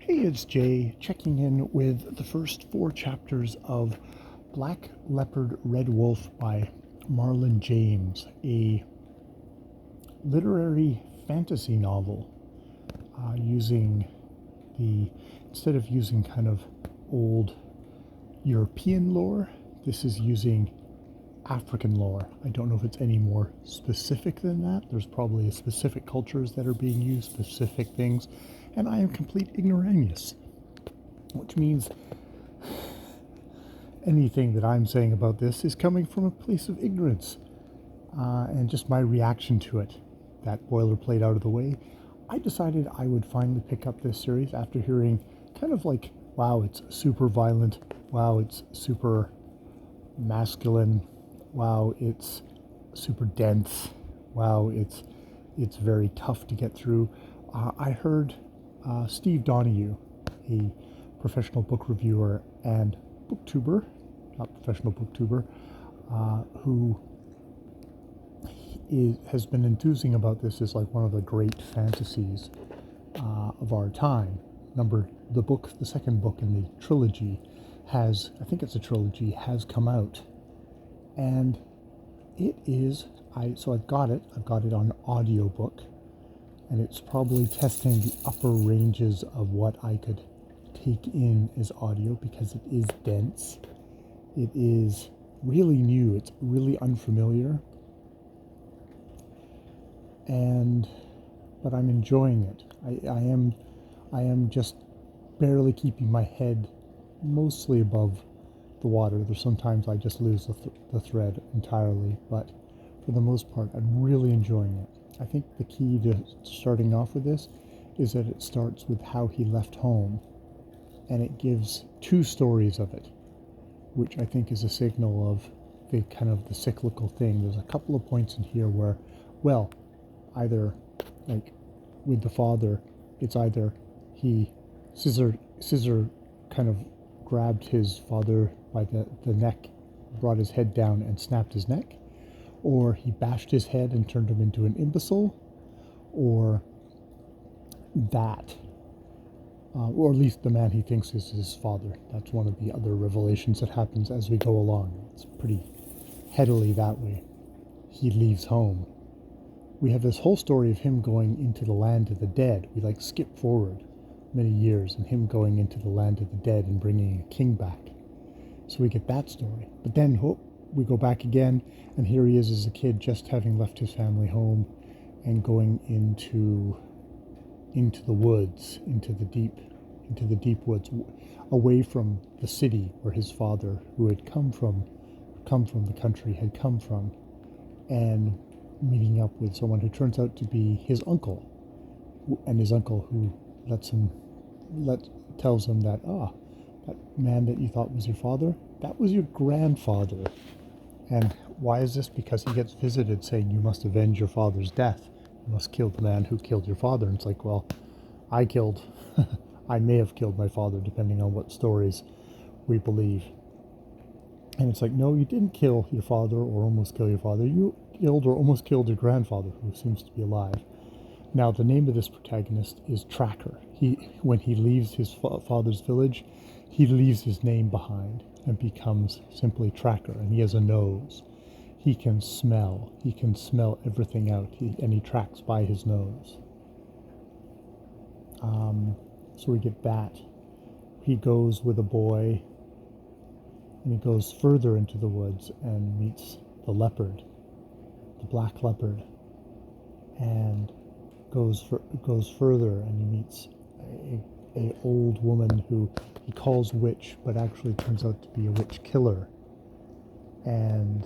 Hey, it's Jay checking in with the first 4 chapters of Blck Leopard Red Wolf by Marlon James, a literary fantasy novel using instead of using kind of old European lore, this is using African lore. I don't know if it's any more specific than that. There's probably specific cultures that are being used, specific things, and I am complete ignoramus, which means anything that I'm saying about this is coming from a place of ignorance and just my reaction to it. That boilerplate out of the way, I decided I would finally pick up this series after hearing kind of like, wow, it's super violent, wow, it's super masculine, wow, it's super dense, wow, it's very tough to get through. I heard Steve Donahue, a professional book reviewer and booktuber, not professional booktuber, who has been enthusing about this as like one of the great fantasies of our time. The second book in the trilogy has, I think it's a trilogy, has come out, and it is. I've got it on audiobook, and it's probably testing the upper ranges of what I could take in as audio because it is dense. It is really new. It's really unfamiliar. But I'm enjoying it. I am just barely keeping my head mostly above the water. There's sometimes I just lose the thread entirely, but for the most part, I'm really enjoying it. I think the key to starting off with this is that it starts with how he left home, and it gives 2 stories of it, which I think is a signal of the cyclical thing. There's a couple of points in here where, well, either like with the father, it's either he scissor kind of grabbed his father by the neck, brought his head down and snapped his neck, or he bashed his head and turned him into an imbecile, or that, or at least the man he thinks is his father. That's one of the other revelations that happens as we go along. It's pretty headily that way. He leaves home. We have this whole story of him going into the land of the dead. We skip forward many years and him going into the land of the dead and bringing a king back. So we get that story. But then we go back again, and here he is as a kid, just having left his family home and going into the woods, into the deep woods, away from the city where his father, who had come from the country, had come from, and meeting up with someone who turns out to be his uncle, and his uncle who tells him that that man that you thought was your father, that was your grandfather. And why is this? Because he gets visited saying, you must avenge your father's death, you must kill the man who killed your father. And it's like, well, I may have killed my father, depending on what stories we believe. And it's like, no, you didn't kill your father or almost kill your father. You killed or almost killed your grandfather, who seems to be alive. Now, the name of this protagonist is Tracker. When he leaves his father's village, he leaves his name behind and becomes simply Tracker. And he has a nose. He can smell everything out, and he tracks by his nose. So we get that. He goes with a boy, and he goes further into the woods and meets the leopard, the Blck Leopard, and goes further, and he meets a old woman who he calls witch, but actually turns out to be a witch killer. And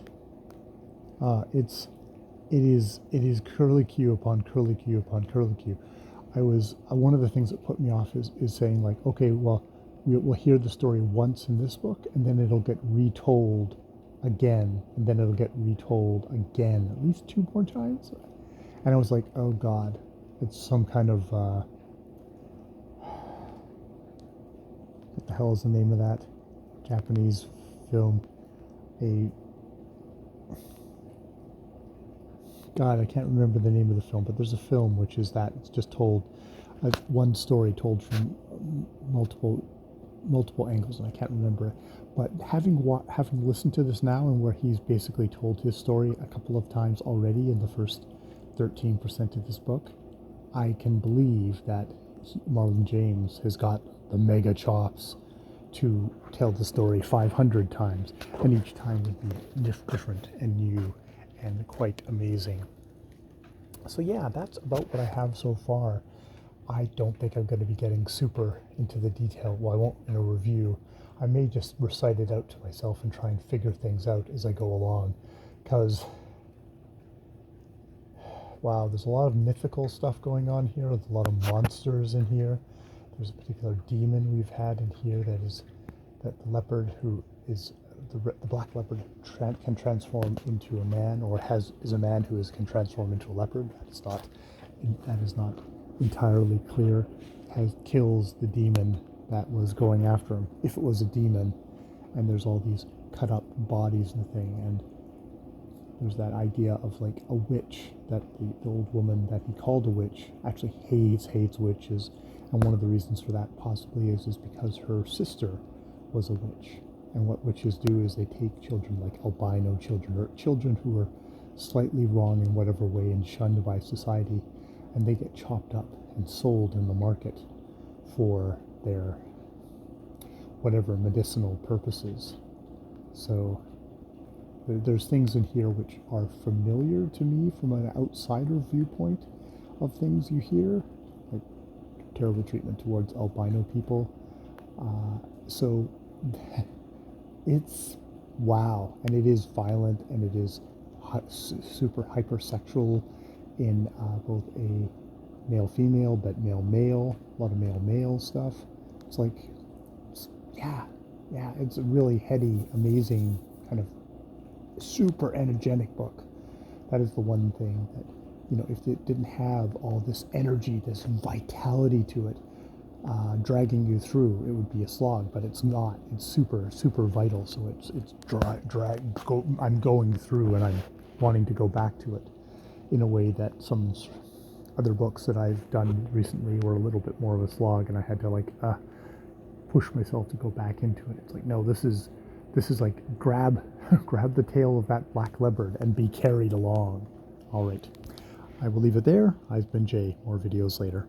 it is curlicue upon curlicue upon curlicue. One of the things that put me off is saying like, okay, well, we'll hear the story once in this book, and then it'll get retold again, and then it'll get retold again, at least 2 more times. And I was like, oh God, it's some kind of, what the hell is the name of that Japanese film? God, I can't remember the name of the film, but there's a film which is that. It's just told, one story told from multiple angles, and I can't remember. But having listened to this now, and where he's basically told his story a couple of times already in the first 13% of this book, I can believe that Marlon James has got the mega chops to tell the story 500 times, and each time would be different and new and quite amazing. So yeah, that's about what I have so far. I don't think I'm going to be getting super into the detail. Well, I won't in a review. I may just recite it out to myself and try and figure things out as I go along, because wow, there's a lot of mythical stuff going on here. There's a lot of monsters in here. There's a particular demon we've had in here that the leopard who is the black leopard can transform into a man, or is a man who can transform into a leopard. That is not entirely clear. Kills the demon that was going after him, if it was a demon. And there's all these cut up bodies and the thing, and there's that idea of like a witch, that the old woman that he called a witch actually hates witches, and one of the reasons for that possibly is because her sister was a witch. And what witches do is they take children, like albino children, or children who are slightly wrong in whatever way and shunned by society, and they get chopped up and sold in the market for their whatever medicinal purposes. So there's things in here which are familiar to me from an outsider viewpoint of things you hear, like terrible treatment towards albino people. So it's wow, and it is violent, and it is super hypersexual in both a male-female, but male-male, a lot of male-male stuff. It's like, yeah, it's a really heady, amazing, kind of super energetic book. That is the one thing that, if it didn't have all this energy, this vitality to it, dragging you through, it would be a slog. But it's not. It's super, super vital. So I'm going through, and I'm wanting to go back to it in a way that some other books that I've done recently were a little bit more of a slog, and I had to push myself to go back into it. It's like, no, this is like grab the tail of that black leopard and be carried along. All right, I will leave it there. I've been Jay. More videos later.